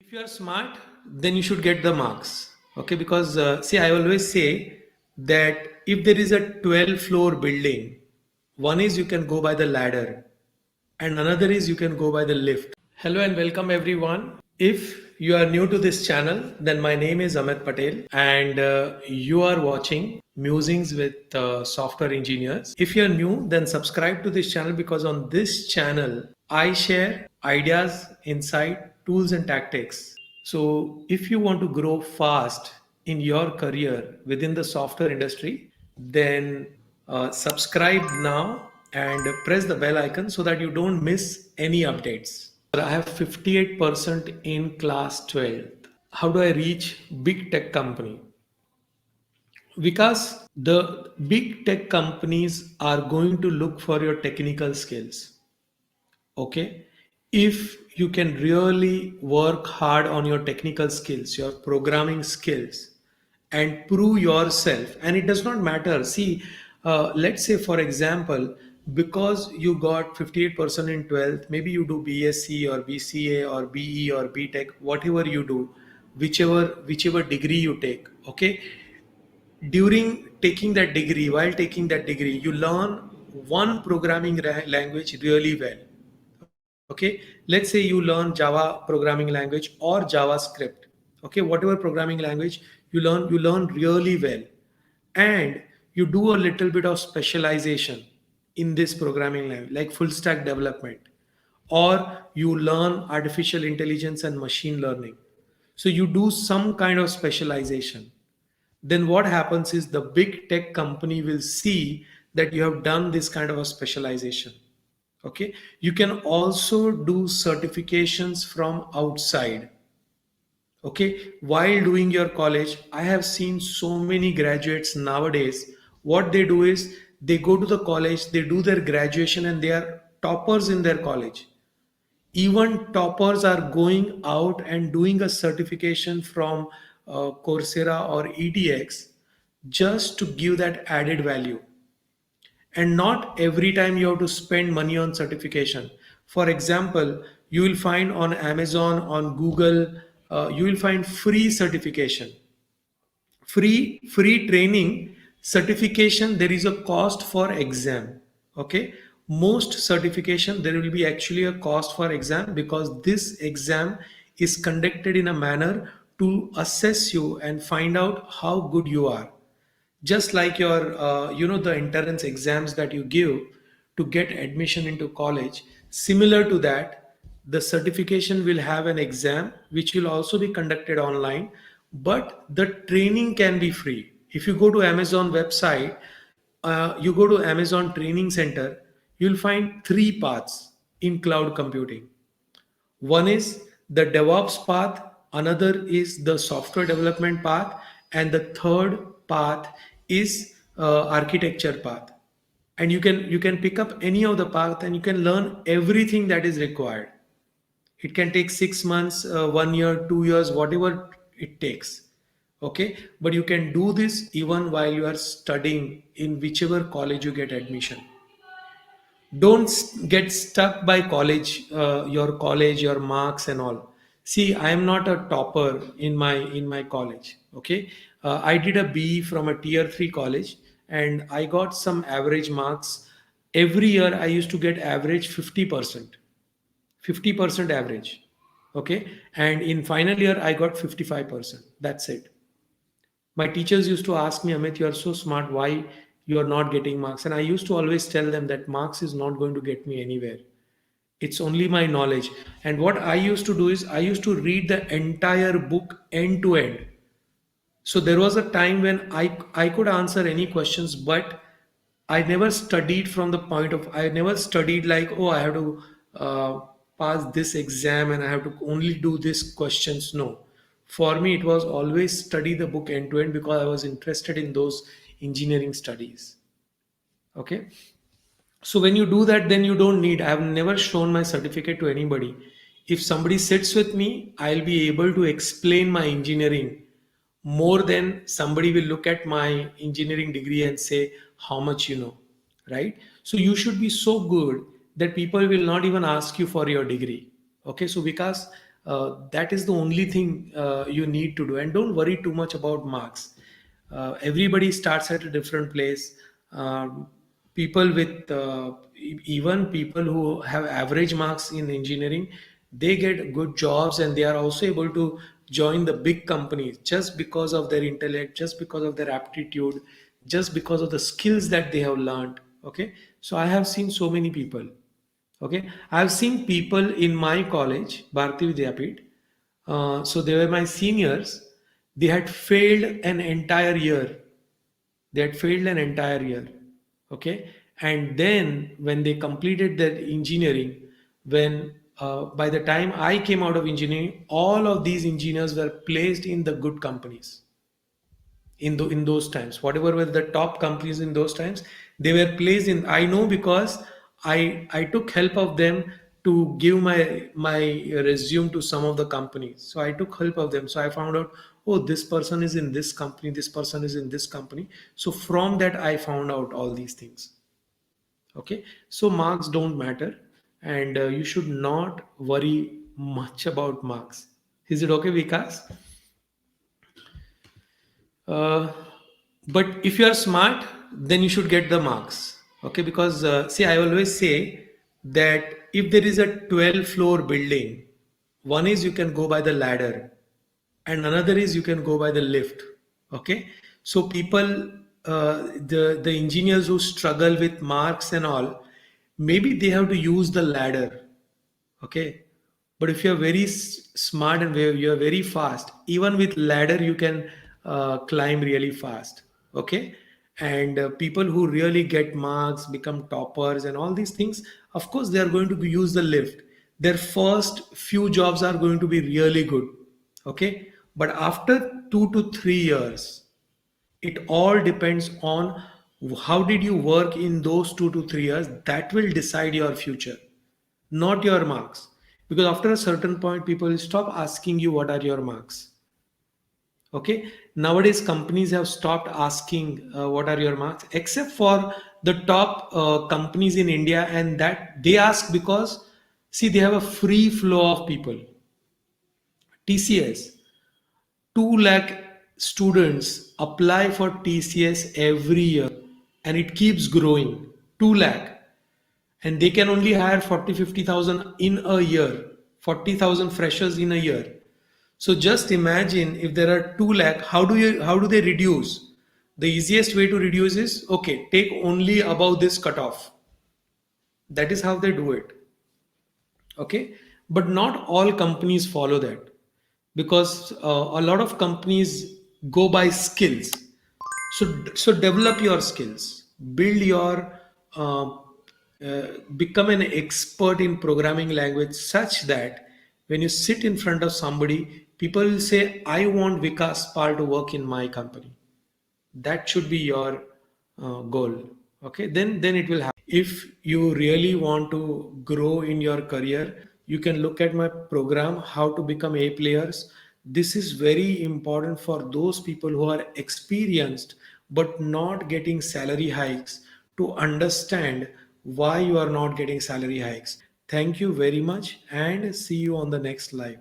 If you are smart, then you should get the marks. Okay, because see, I always say that if there is a 12 floor building, one is you can go by the ladder, and another is you can go by the lift. Hello and welcome everyone. If you are new to this channel, then my name is Amit Patel, and you are watching Musings with Software Engineers. If you are new, then subscribe to this channel because on this channel, I share ideas, insight, tools, and tactics. So, if you want to grow fast in your career within the software industry, then subscribe now and press the bell icon so that you don't miss any updates. I have 58% in class 12. How do I reach big tech company? Because the big tech companies are going to look for your technical skills. Okay, if you can really work hard on your technical skills, your programming skills, and prove yourself, and it does not matter. See, let's say for example, because you got 58% in 12th, maybe you do BSc or BCA or BE or BTech, whatever you do, whichever degree you take. Okay, during taking that degree, while taking that degree, you learn one programming language really well. Okay, let's say you learn Java programming language or JavaScript. Okay, whatever programming language you learn really well, and you do a little bit of specialization in this programming language like full stack development, or you learn artificial intelligence and machine learning. So you do some kind of specialization. Then what happens is the big tech company will see that you have done this kind of a specialization. Okay, you can also do certifications from outside. Okay, while doing your college, I have seen so many graduates nowadays. What they do is they go to the college, they do their graduation, and they are toppers in their college. Even toppers are going out and doing a certification from Coursera or EDX just to give that added value. And not every time you have to spend money on certification. For example, you will find on Amazon, on Google, you will find free certification, free training. Certification, there is a cost for exam. Okay, most certification there will be actually a cost for exam, because this exam is conducted in a manner to assess you and find out how good you are, just like your the entrance exams that you give to get admission into college. Similar to that, the certification will have an exam which will also be conducted online, but the training can be free. If you go to Amazon website, you go to Amazon training center, you'll find three paths in cloud computing. One is the DevOps path, another is the software development path, and the third path is architecture path. And you can pick up any of the path and you can learn everything that is required. It can take 6 months, 1 year, 2 years, whatever it takes. Okay, but you can do this even while you are studying in whichever college you get admission. Don't get stuck by college, your marks and all. See, I am not a topper in my college. Okay, I did a BE from a tier 3 college, and I got some average marks. Every year I used to get average 50% average. Okay, and in final year I got 55%. That's it. My teachers used to ask me, Amit, you are so smart, why you are not getting marks? And I used to always tell them that marks is not going to get me anywhere. It's only my knowledge. And what I used to do is I used to read the entire book end to end. So there was a time when I could answer any questions, but I never studied from the point of, I never studied like, oh, I have to pass this exam and I have to only do this questions. No. For me, it was always study the book end to end because I was interested in those engineering studies. Okay. So when you do that, then you don't need, I have never shown my certificate to anybody. If somebody sits with me, I'll be able to explain my engineering more than somebody will look at my engineering degree and say how much you know, right? So you should be so good that people will not even ask you for your degree. Okay, so because That is the only thing you need to do, and don't worry too much about marks. Everybody starts at a different place. People with even people who have average marks in engineering, they get good jobs, and they are also able to join the big companies just because of their intellect, just because of their aptitude, just because of the skills that they have learned. Okay, so I have seen so many people. Okay, I've seen people in my college, Bharati Vidyapit. So they were my seniors. They had failed an entire year. They had failed an entire year. Okay, and then when they completed their engineering, when by the time I came out of engineering, all of these engineers were placed in the good companies in those times. Whatever were the top companies in those times, they were placed in. I know because I took help of them to give my resume to some of the companies. So I took help of them, so I found out, oh, this person is in this company, this person is in this company. So from that I found out all these things. Okay, so marks don't matter, and you should not worry much about marks. Is it okay, Vikas? Uh, but if you are smart, then you should get the marks. Okay, because see, I always say that if there is a 12 floor building, one is you can go by the ladder, and another is you can go by the lift. Okay, so people, the engineers who struggle with marks and all, maybe they have to use the ladder. Okay, but if you're very smart and you're very fast, even with ladder you can climb really fast. Okay, and people who really get marks, become toppers and all these things, of course they are going to use the lift. Their first few jobs are going to be really good. Okay, but after 2 to 3 years, it all depends on how did you work in those 2 to 3 years. That will decide your future, not your marks. Because after a certain point, people will stop asking you what are your marks. Okay. Nowadays, companies have stopped asking what are your marks, except for the top companies in India, and that they ask because see, they have a free flow of people. TCS, 2 lakh students apply for TCS every year, and it keeps growing. 2 lakh, and they can only hire 40, 50,000 in a year, 40,000 freshers in a year. So just imagine if there are 2 lakh, how do they reduce? The easiest way to reduce is, okay, take only above this cutoff. That is how they do it. Okay, but not all companies follow that, because a lot of companies go by skills. So develop your skills, build your become an expert in programming language, such that when you sit in front of somebody, people will say, I want Vikas Pal to work in my company. That should be your goal. Okay, then it will happen. If you really want to grow in your career, you can look at my program, How to Become A Players. This is very important for those people who are experienced but not getting salary hikes, to understand why you are not getting salary hikes. Thank you very much, and see you on the next live.